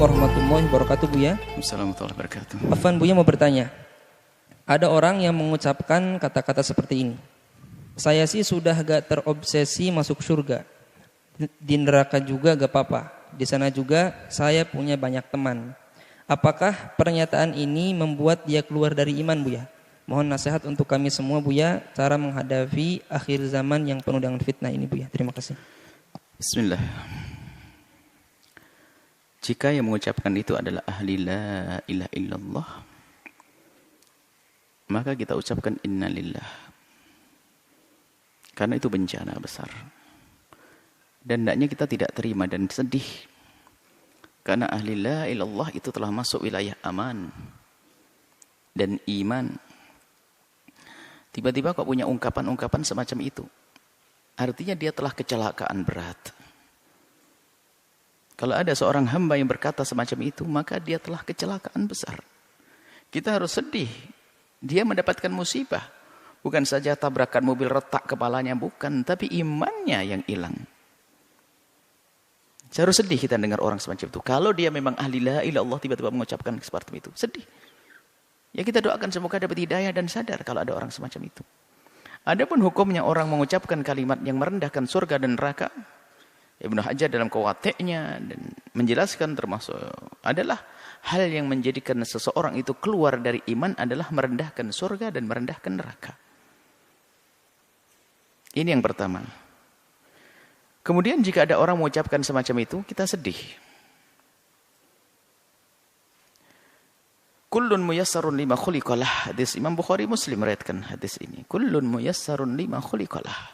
warahmatullahi wabarakatuh, Buya. Assalamualaikum warahmatullahi wabarakatuh. Afwan, Buya mau bertanya. Ada orang yang mengucapkan kata-kata seperti ini. Saya sih sudah gak terobsesi masuk surga. Di neraka juga gak apa-apa. Di sana juga saya punya banyak teman. Apakah pernyataan ini membuat dia keluar dari iman, Buya? Mohon nasihat untuk kami semua, Buya, cara menghadapi akhir zaman yang penuh dengan fitnah ini, Buya. Terima kasih. Bismillah. Jika yang mengucapkan itu adalah ahli la ilaha illallah, maka kita ucapkan innalillah. Karena itu bencana besar. Dan hendaknya kita tidak terima dan sedih. Karena ahli la ilallah itu telah masuk wilayah aman dan iman. Tiba-tiba kok punya ungkapan-ungkapan semacam itu. Artinya dia telah kecelakaan berat. Kalau ada seorang hamba yang berkata semacam itu, maka dia telah kecelakaan besar. Kita harus sedih. Dia mendapatkan musibah. Bukan saja tabrakan mobil retak kepalanya, bukan. Tapi imannya yang hilang. Harus sedih kita dengar orang semacam itu. Kalau dia memang ahli la ilallah tiba-tiba mengucapkan seperti itu. Sedih. Ya kita doakan semoga dapat hidayah dan sadar kalau ada orang semacam itu. Adapun hukumnya orang mengucapkan kalimat yang merendahkan surga dan neraka, Ibnu Hajar dalam Qawatiknya dan menjelaskan termasuk adalah hal yang menjadikan seseorang itu keluar dari iman adalah merendahkan surga dan merendahkan neraka. Ini yang pertama. Kemudian jika ada orang mengucapkan semacam itu, kita sedih. Kullun muyassarun lima khuliqalah. Hadis Imam Bukhari Muslim meriwayatkan hadis ini. Kullun muyassarun lima khuliqalah.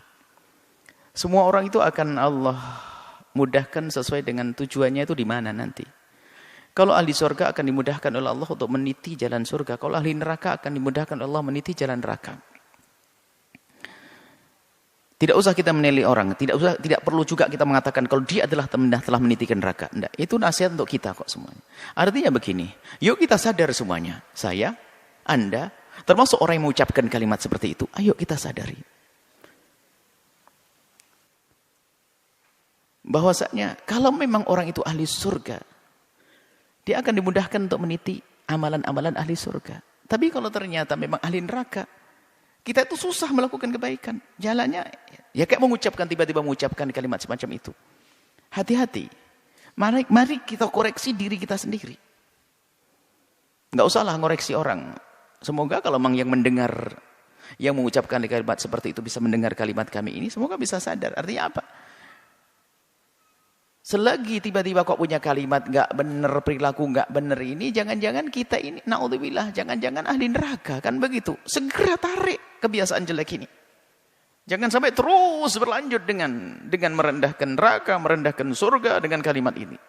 Semua orang itu akan Allah mudahkan sesuai dengan tujuannya itu di mana nanti. Kalau ahli surga akan dimudahkan oleh Allah untuk meniti jalan surga. Kalau ahli neraka akan dimudahkan oleh Allah meniti jalan neraka. Tidak usah kita menilai orang, tidak perlu juga kita mengatakan kalau dia adalah telah meniti neraka. Enggak, itu nasihat untuk kita kok semuanya. Artinya begini, yuk kita sadar semuanya. Saya, Anda, termasuk orang yang mengucapkan kalimat seperti itu, ayo kita sadari. Bahwasanya kalau memang orang itu ahli surga, dia akan dimudahkan untuk meniti amalan-amalan ahli surga. Tapi kalau ternyata memang ahli neraka, kita itu susah melakukan kebaikan. Jalannya, ya kayak tiba-tiba mengucapkan kalimat semacam itu. Hati-hati. Mari kita koreksi diri kita sendiri. Nggak usahlah ngoreksi orang. Semoga kalau memang yang mendengar, yang mengucapkan kalimat seperti itu bisa mendengar kalimat kami ini, semoga bisa sadar. Artinya apa? Selagi tiba-tiba kok punya kalimat nggak benar, perilaku nggak benar ini, jangan-jangan kita ini, naudzubillah, jangan-jangan ahli neraka, kan begitu. Segera tarik kebiasaan jelek ini. Jangan sampai terus berlanjut dengan merendahkan neraka, merendahkan surga dengan kalimat ini.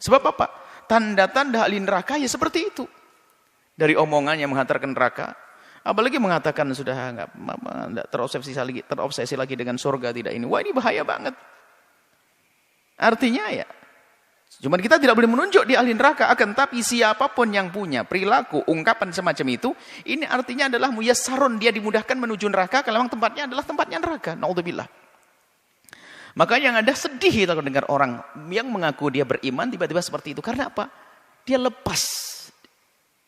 Sebab apa? Tanda-tanda ahli neraka ya seperti itu. Dari omongannya menghantarkan neraka, apalagi mengatakan sudah nggak terobsesi lagi dengan surga tidak ini. Wah, ini bahaya banget. Artinya ya, cuman kita tidak boleh menunjuk di ahli neraka, akan tapi siapapun yang punya perilaku, ungkapan semacam itu, ini artinya adalah muyassarun, dia dimudahkan menuju neraka, kalau memang tempatnya adalah tempatnya neraka, naudzubillah. Makanya yang ada sedih kita dengar orang yang mengaku dia beriman, tiba-tiba seperti itu, karena apa? Dia lepas,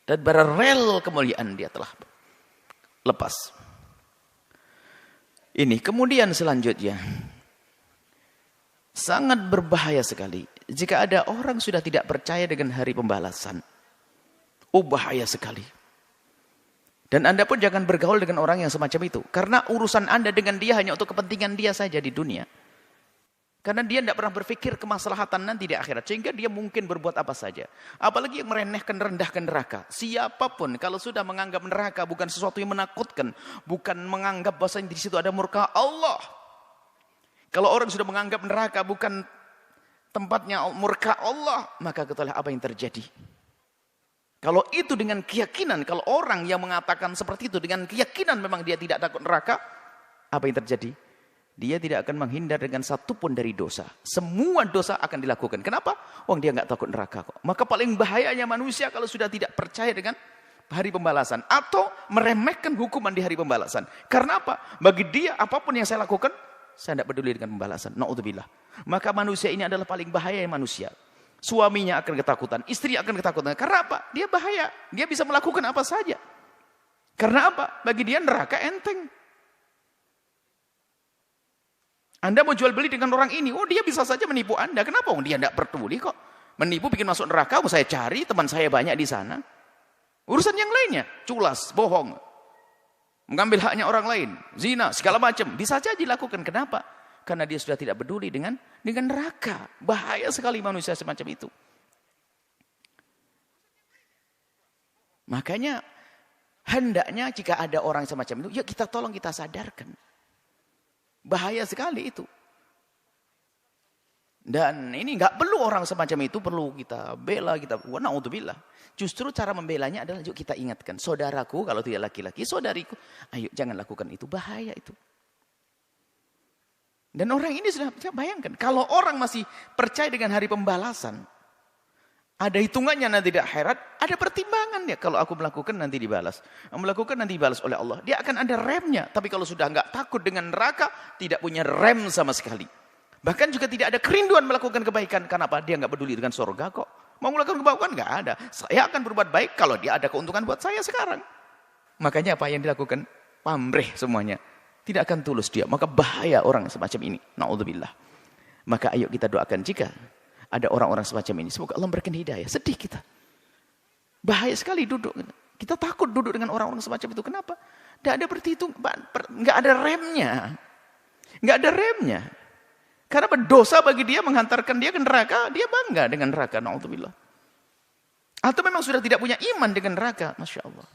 dan berrel kemuliaan dia telah lepas. Ini, kemudian selanjutnya, sangat berbahaya sekali jika ada orang sudah tidak percaya dengan hari pembalasan. Bahaya sekali. Dan Anda pun jangan bergaul dengan orang yang semacam itu. Karena urusan Anda dengan dia hanya untuk kepentingan dia saja di dunia. Karena dia tidak pernah berpikir kemaslahatan nanti di akhirat. Sehingga dia mungkin berbuat apa saja. Apalagi yang merendahkan neraka. Siapapun kalau sudah menganggap neraka bukan sesuatu yang menakutkan. Bukan menganggap bahwasanya di situ ada murka Allah. Kalau orang sudah menganggap neraka bukan tempatnya murka Allah, maka ketahuilah apa yang terjadi. Kalau itu dengan keyakinan, kalau orang yang mengatakan seperti itu dengan keyakinan memang dia tidak takut neraka, apa yang terjadi? Dia tidak akan menghindar dengan satupun dari dosa. Semua dosa akan dilakukan. Kenapa? Dia nggak takut neraka kok. Maka paling bahayanya manusia kalau sudah tidak percaya dengan hari pembalasan atau meremehkan hukuman di hari pembalasan. Karena apa? Bagi dia apapun yang saya lakukan, saya tidak peduli dengan pembalasan. Naudzubillah. Maka manusia ini adalah paling bahaya manusia. Suaminya akan ketakutan, istri akan ketakutan. Karena apa? Dia bahaya. Dia bisa melakukan apa saja. Karena apa? Bagi dia neraka enteng. Anda mau jual beli dengan orang ini, oh dia bisa saja menipu Anda. Kenapa? Oh, dia tidak peduli kok. Menipu bikin masuk neraka, mau saya cari, teman saya banyak di sana. Urusan yang lainnya, culas, bohong. Mengambil haknya orang lain, zina, segala macam. Bisa saja dilakukan. Kenapa? Karena dia sudah tidak peduli dengan neraka. Bahaya sekali manusia semacam itu. Makanya hendaknya jika ada orang semacam itu, yuk kita tolong, kita sadarkan. Bahaya sekali itu. Dan ini nggak perlu orang semacam itu, perlu kita bela, kita na'udzubillah. Justru cara membelanya adalah yuk kita ingatkan. Saudaraku, kalau tidak laki-laki, saudariku, ayo jangan lakukan itu, bahaya itu. Dan orang ini sudah bayangkan, kalau orang masih percaya dengan hari pembalasan, ada hitungannya nanti di akhirat, ada pertimbangan ya. Kalau aku melakukan nanti dibalas, melakukan nanti dibalas oleh Allah. Dia akan ada remnya. Tapi kalau sudah nggak takut dengan neraka, tidak punya rem sama sekali. Bahkan juga tidak ada kerinduan melakukan kebaikan. Kenapa? Dia nggak peduli dengan surga kok. Mau melakukan kebaikan nggak ada. Saya akan berbuat baik kalau dia ada keuntungan buat saya sekarang. Makanya apa yang dilakukan? Pamrih semuanya. Tidak akan tulus dia. Maka bahaya orang semacam ini. Na'udzubillah. Maka ayo kita doakan jika ada orang-orang semacam ini. Semoga Allah memberikan hidayah. Sedih kita. Bahaya sekali duduk. Kita takut duduk dengan orang-orang semacam itu. Kenapa? Tidak ada berhitung. Nggak ada remnya. Nggak ada remnya. Karena berdosa bagi dia menghantarkan dia ke neraka. Dia bangga dengan neraka. Na'udzubillah. Atau memang sudah tidak punya iman dengan neraka. Masya Allah.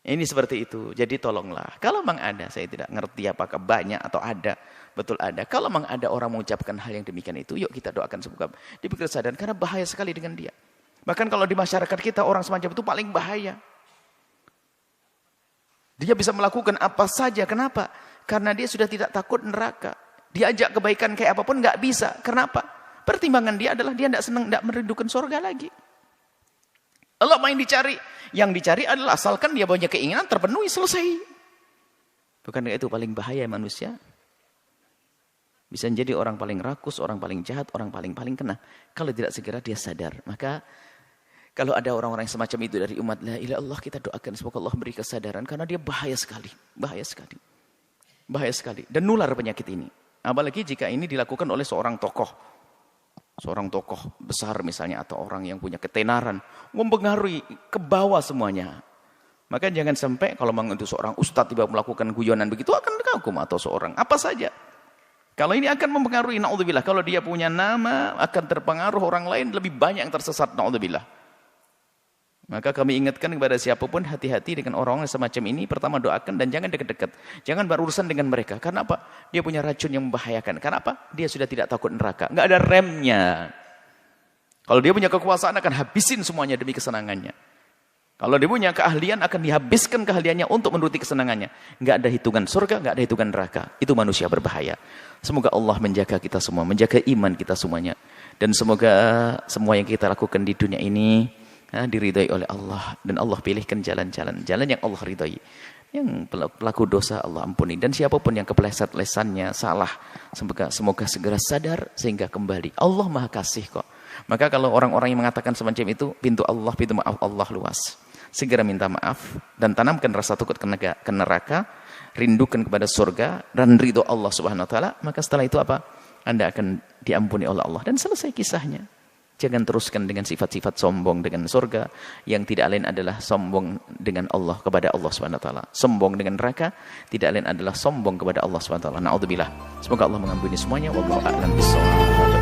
Ini seperti itu. Jadi tolonglah. Kalau memang ada, saya tidak ngerti apakah banyak atau ada. Betul ada. Kalau memang ada orang mengucapkan hal yang demikian itu, yuk kita doakan semoga diberi kesadaran. Karena bahaya sekali dengan dia. Bahkan kalau di masyarakat kita, orang semacam itu paling bahaya. Dia bisa melakukan apa saja. Kenapa? Karena dia sudah tidak takut neraka. Diajak kebaikan kayak apapun nggak bisa. Kenapa? Pertimbangan dia adalah dia tidak senang, tidak merindukan surga lagi. Allah main dicari. Yang dicari adalah asalkan dia punya keinginan terpenuhi, selesai. Bukankah itu paling bahaya manusia? Bisa menjadi orang paling rakus, orang paling jahat, orang paling kena. Kalau tidak segera dia sadar. Maka kalau ada orang-orang yang semacam itu dari umat la ilaha illallah, kita doakan semoga Allah beri kesadaran. Karena dia bahaya sekali. Bahaya sekali. Bahaya sekali. Dan nular penyakit ini. Apalagi jika ini dilakukan oleh seorang tokoh. Seorang tokoh besar misalnya, atau orang yang punya ketenaran, mempengaruhi ke bawah semuanya. Maka jangan sampai kalau memang itu seorang ustadz tiba melakukan guyonan begitu, akan kagum, atau seorang apa saja. Kalau ini akan mempengaruhi, na'udzubillah. Kalau dia punya nama, akan terpengaruh orang lain, lebih banyak yang tersesat, na'udzubillah. Maka kami ingatkan kepada siapapun, hati-hati dengan orang-orang semacam ini. Pertama doakan dan jangan dekat-dekat. Jangan berurusan dengan mereka. Karena apa? Dia punya racun yang membahayakan. Karena apa? Dia sudah tidak takut neraka. Nggak ada remnya. Kalau dia punya kekuasaan akan habisin semuanya demi kesenangannya. Kalau dia punya keahlian akan dihabiskan keahliannya untuk menuruti kesenangannya. Nggak ada hitungan surga, nggak ada hitungan neraka. Itu manusia berbahaya. Semoga Allah menjaga kita semua, menjaga iman kita semuanya. Dan semoga semua yang kita lakukan di dunia ini diridhai oleh Allah, dan Allah pilihkan jalan yang Allah ridhai. Yang pelaku dosa Allah ampuni, dan siapapun yang kepleset lesannya salah, semoga segera sadar sehingga kembali. Allah Maha Kasih kok. Maka kalau orang-orang yang mengatakan semacam itu, pintu maaf Allah luas. Segera minta maaf dan tanamkan rasa takut ke neraka, rindukan kepada surga dan ridho Allah Subhanahu wa taala, maka setelah itu apa? Anda akan diampuni oleh Allah dan selesai kisahnya. Jangan teruskan dengan sifat-sifat sombong dengan surga, yang tidak lain adalah sombong dengan Allah, kepada Allah Subhanahu wa taala. Sombong dengan neraka tidak lain adalah sombong kepada Allah Subhanahu wa taala. Na'udzubillah. Semoga Allah mengampuni semuanya. Wallahu a'lam bishawab.